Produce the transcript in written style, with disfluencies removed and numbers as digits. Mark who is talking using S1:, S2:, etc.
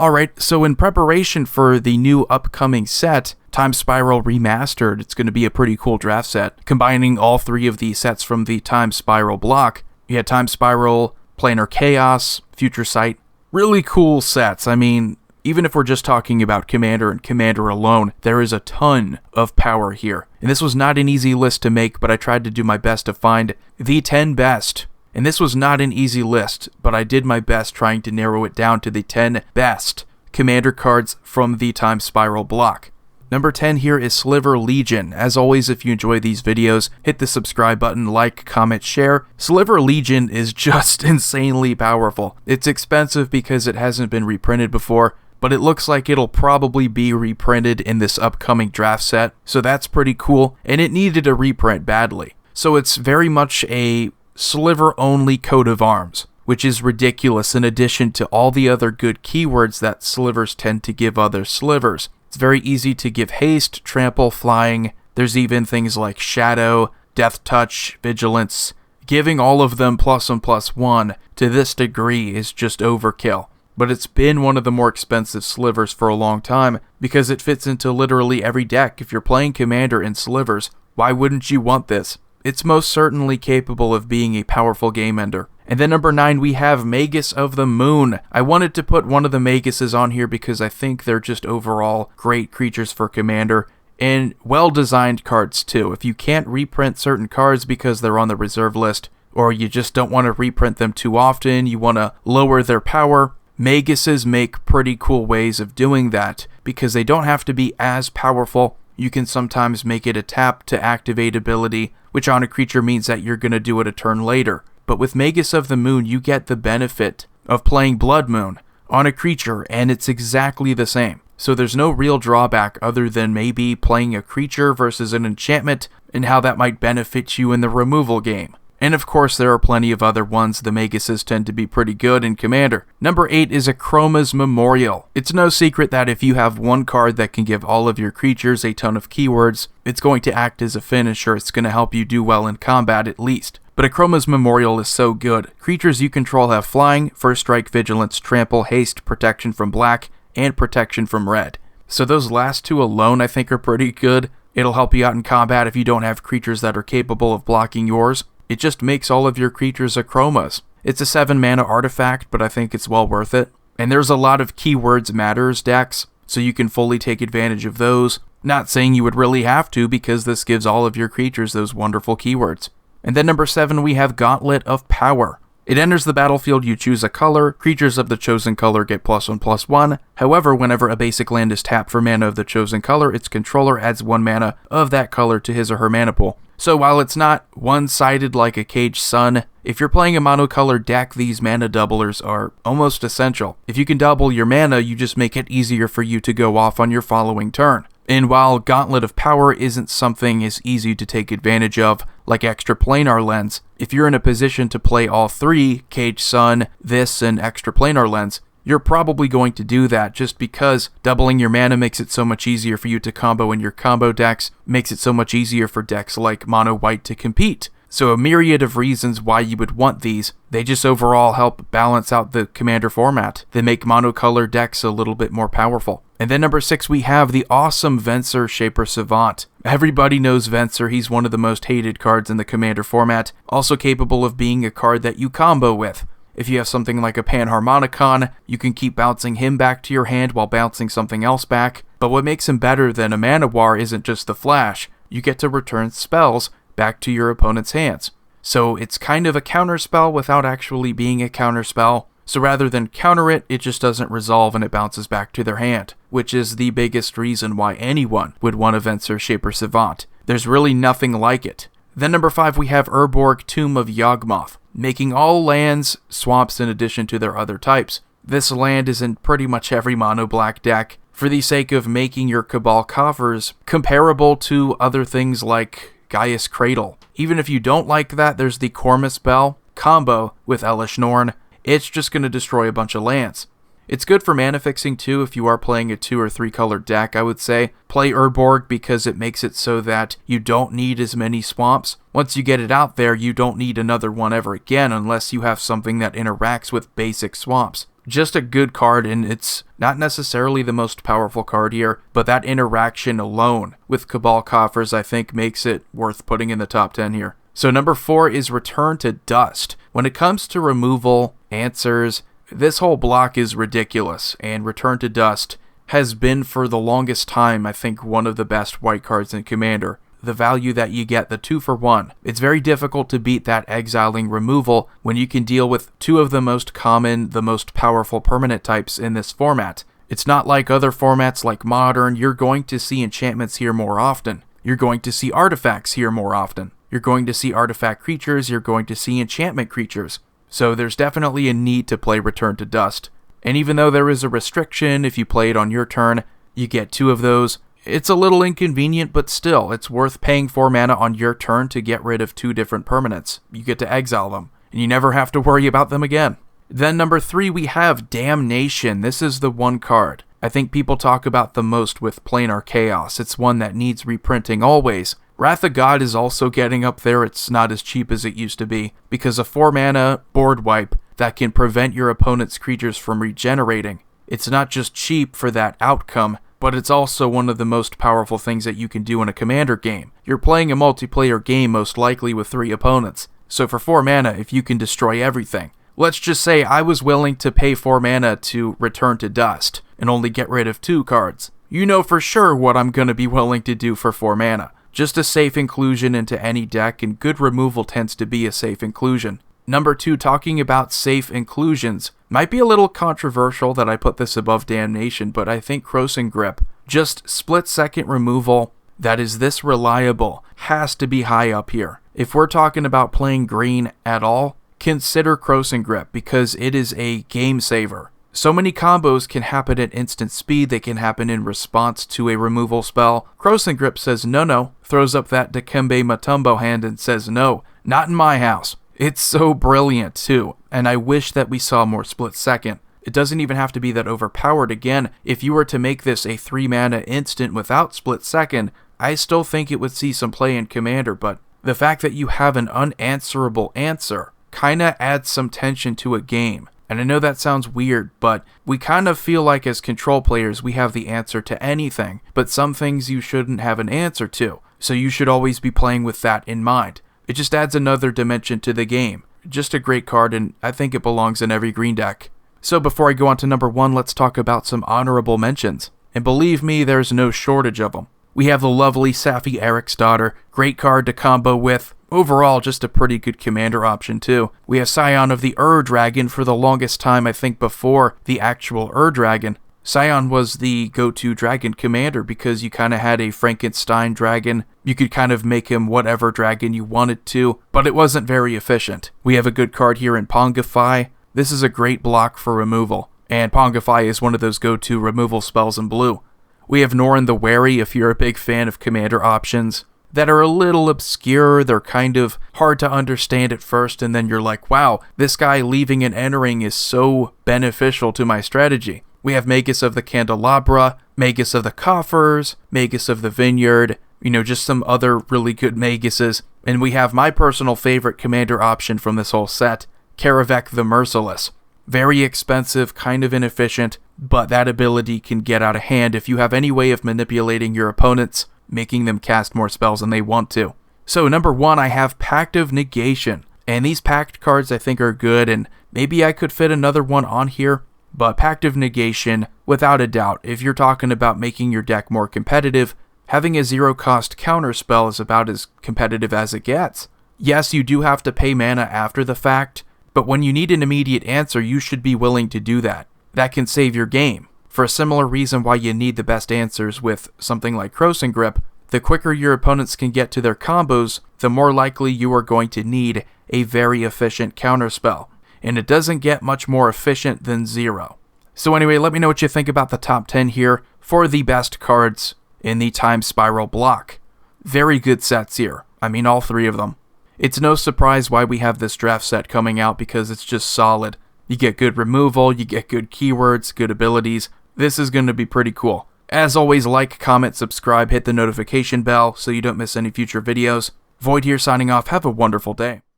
S1: Alright, so in preparation for the new upcoming set, Time Spiral Remastered, it's going to be a pretty cool draft set, combining all three of the sets from the Time Spiral block. You had Time Spiral, Planar Chaos, Future Sight. Really cool sets. I mean, even if we're just talking about Commander and Commander alone, there is a ton of power here. And this was not an easy list to make, but I tried to do my best to find the 10 best. And this was not an easy list, but I did my best trying to narrow it down to the 10 best Commander cards from the Time Spiral block. Number 10 here is Sliver Legion. As always, if you enjoy these videos, hit the subscribe button, like, comment, share. Sliver Legion is just insanely powerful. It's expensive because it hasn't been reprinted before, but it looks like it'll probably be reprinted in this upcoming draft set, so that's pretty cool, and it needed a reprint badly. So it's very much a Sliver-only coat of arms, which is ridiculous in addition to all the other good keywords that Slivers tend to give other Slivers. It's very easy to give haste, trample, flying. There's even things like shadow, death touch, vigilance. Giving all of them +1/+1 to this degree is just overkill. But it's been one of the more expensive Slivers for a long time because it fits into literally every deck. If you're playing Commander in Slivers, why wouldn't you want this? It's most certainly capable of being a powerful game ender. And then number 9, we have Magus of the Moon. I wanted to put one of the Maguses on here because I think they're just overall great creatures for Commander, and well-designed cards too. If you can't reprint certain cards because they're on the reserve list, or you just don't want to reprint them too often, you want to lower their power, Maguses make pretty cool ways of doing that, because they don't have to be as powerful. You can sometimes make it a tap to activate ability, which on a creature means that you're going to do it a turn later. But with Magus of the Moon, you get the benefit of playing Blood Moon on a creature, and it's exactly the same. So there's no real drawback other than maybe playing a creature versus an enchantment, and how that might benefit you in the removal game. And of course, there are plenty of other ones. The Maguses tend to be pretty good in Commander. Number 8 is a Chromas Memorial. It's no secret that if you have one card that can give all of your creatures a ton of keywords, it's going to act as a finisher. It's going to help you do well in combat at least. But a Chromas Memorial is so good. Creatures you control have flying, first strike, vigilance, trample, haste, protection from black, and protection from red. So those last two alone I think are pretty good. It'll help you out in combat if you don't have creatures that are capable of blocking yours. It just makes all of your creatures a Chromas. It's a 7 mana artifact, but I think it's well worth it. And there's a lot of keywords matters decks, so you can fully take advantage of those. Not saying you would really have to, because this gives all of your creatures those wonderful keywords. And then number 7, we have Gauntlet of Power. It enters the battlefield, you choose a color, creatures of the chosen color get +1/+1. However, whenever a basic land is tapped for mana of the chosen color, its controller adds 1 mana of that color to his or her mana pool. So while it's not one-sided like a Caged Sun, if you're playing a monocolored deck, these mana doublers are almost essential. If you can double your mana, you just make it easier for you to go off on your following turn. And while Gauntlet of Power isn't something as easy to take advantage of like Extra Planar Lens, if you're in a position to play all 3, Caged Sun, this, and Extra Planar Lens, you're probably going to do that just because doubling your mana makes it so much easier for you to combo in your combo decks, makes it so much easier for decks like Mono White to compete. So a myriad of reasons why you would want these. They just overall help balance out the Commander format. They make monocolor decks a little bit more powerful. And then number 6, we have the awesome Venser Shaper Savant. Everybody knows Venser. He's one of the most hated cards in the Commander format, also capable of being a card that you combo with. If you have something like a Panharmonicon, you can keep bouncing him back to your hand while bouncing something else back. But what makes him better than a Manowar isn't just the flash. You get to return spells back to your opponent's hands. So it's kind of a counterspell without actually being a counterspell. So rather than counter it, it just doesn't resolve and it bounces back to their hand, which is the biggest reason why anyone would want a Venser Shaper Savant. There's really nothing like it. Then number 5, we have Urborg, Tomb of Yawgmoth, making all lands swamps in addition to their other types. This land is in pretty much every mono-black deck for the sake of making your Cabal coffers comparable to other things like Gaia's Cradle. Even if you don't like that, there's the Chromas Bell combo with Elish Norn. It's just going to destroy a bunch of lands. It's good for mana fixing too if you are playing a 2 or 3 color deck, I would say. Play Urborg because it makes it so that you don't need as many swamps. Once you get it out there, you don't need another one ever again unless you have something that interacts with basic swamps. Just a good card, and it's not necessarily the most powerful card here, but that interaction alone with Cabal Coffers I think makes it worth putting in the top 10 here. So number 4 is Return to Dust. When it comes to removal, answers, this whole block is ridiculous, and Return to Dust has been for the longest time I think one of the best white cards in Commander. The value that you get, the 2-for-1. It's very difficult to beat that exiling removal when you can deal with 2 of the most common, the most powerful permanent types in this format. It's not like other formats like Modern. You're going to see enchantments here more often. You're going to see artifacts here more often. You're going to see artifact creatures. You're going to see enchantment creatures. So there's definitely a need to play Return to Dust. And even though there is a restriction, if you play it on your turn, you get 2 of those. It's a little inconvenient, but still, it's worth paying 4 mana on your turn to get rid of 2 different permanents. You get to exile them, and you never have to worry about them again. Then number 3, we have Damnation. This is the one card I think people talk about the most with Planar Chaos. It's one that needs reprinting always. Wrath of God is also getting up there. It's not as cheap as it used to be, because a 4 mana board wipe that can prevent your opponent's creatures from regenerating. It's not just cheap for that outcome, but it's also one of the most powerful things that you can do in a Commander game. You're playing a multiplayer game most likely with 3 opponents, so for 4 mana, if you can destroy everything. Let's just say I was willing to pay 4 mana to Return to Dust, and only get rid of 2 cards. You know for sure what I'm going to be willing to do for 4 mana. Just a safe inclusion into any deck, and good removal tends to be a safe inclusion. Number 2, talking about safe inclusions. Might be a little controversial that I put this above Damnation, but I think Krosan Grip, just split-second removal that is this reliable, has to be high up here. If we're talking about playing green at all, consider Krosan Grip, because it is a game saver. So many combos can happen at instant speed, they can happen in response to a removal spell. Krosan Grip says no, throws up that Dikembe Mutombo hand and says no, not in my house. It's so brilliant too, and I wish that we saw more split second. It doesn't even have to be that overpowered. Again, if you were to make this a 3 mana instant without split second, I still think it would see some play in Commander, but the fact that you have an unanswerable answer kinda adds some tension to a game. And I know that sounds weird, but we kind of feel like as control players we have the answer to anything, but some things you shouldn't have an answer to, so you should always be playing with that in mind. It just adds another dimension to the game. Just a great card, and I think it belongs in every green deck. So before I go on to number 1, let's talk about some honorable mentions. And believe me, there's no shortage of them. We have the lovely Safi Eric's Daughter, great card to combo with. Overall, just a pretty good Commander option too. We have Scion of the Dragon for the longest time, I think before the actual Dragon. Scion was the go-to dragon commander because you kind of had a Frankenstein dragon. You could kind of make him whatever dragon you wanted to, but it wasn't very efficient. We have a good card here in Pongify. This is a great block for removal, and Pongify is one of those go-to removal spells in blue. We have Norin the Wary if you're a big fan of commander options that are a little obscure. They're kind of hard to understand at first, and then you're like, wow, this guy leaving and entering is so beneficial to my strategy. We have Magus of the Candelabra, Magus of the Coffers, Magus of the Vineyard, just some other really good Maguses. And we have my personal favorite commander option from this whole set, Karavek the Merciless. Very expensive, kind of inefficient, but that ability can get out of hand if you have any way of manipulating your opponents, making them cast more spells than they want to. So number 1, I have Pact of Negation. And these Pact cards I think are good, and maybe I could fit another one on here. But Pact of Negation, without a doubt, if you're talking about making your deck more competitive, having a 0-cost counterspell is about as competitive as it gets. Yes, you do have to pay mana after the fact, but when you need an immediate answer, you should be willing to do that. That can save your game. For a similar reason why you need the best answers with something like Krosan Grip, the quicker your opponents can get to their combos, the more likely you are going to need a very efficient counterspell. And it doesn't get much more efficient than 0. So anyway, let me know what you think about the top 10 here for the best cards in the Time Spiral block. Very good sets here. I mean, all 3 of them. It's no surprise why we have this draft set coming out, because it's just solid. You get good removal, you get good keywords, good abilities. This is going to be pretty cool. As always, like, comment, subscribe, hit the notification bell so you don't miss any future videos. Void here signing off. Have a wonderful day.